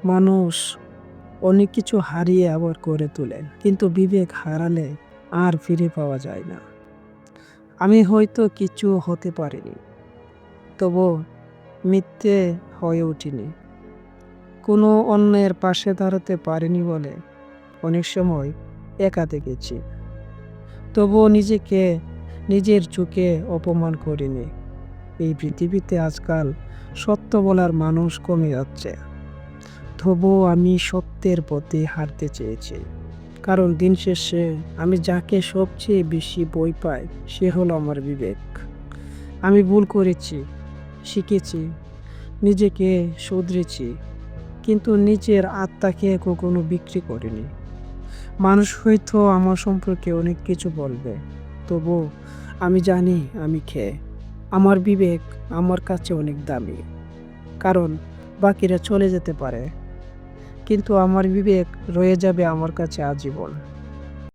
মানুষ অনেক কিছু হারিয়ে আবার করে তোলেন, কিন্তু বিবেক হারালে আর ফিরে পাওয়া যায় না। আমি হয়তো কিছু হতে পারিনি, তবু মিথ্যে হয়ে উঠিনি। কোনো অন্যের পাশে দাঁড়াতে পারিনি বলে অনেক সময় একা থেকেছি, তবুও নিজেকে নিজের চোখে অপমান করিনি। এই পৃথিবীতে আজকাল সত্য বলার মানুষ কমে যাচ্ছে, তবুও আমি সত্যের পথে হাঁটতে চেয়েছি। কারণ দিন শেষে আমি যাকে সবচেয়ে বেশি ভয় পাই সে হলো আমার বিবেক। আমি ভুল করেছি, শিখেছি, নিজেকে শুধরেছি, কিন্তু নিজের আত্মাকে কখনো বিক্রি করিনি। মানুষ হয়তো আমার সম্পর্কে অনেক কিছু বলবে, তবু আমি জানি আমি খেয়ে আমার বিবেক আমার কাছে অনেক দামি। কারণ বাকিরা চলে যেতে পারে, কিন্তু আমার বিবেক রয়ে যাবে আমার কাছে আজীবন।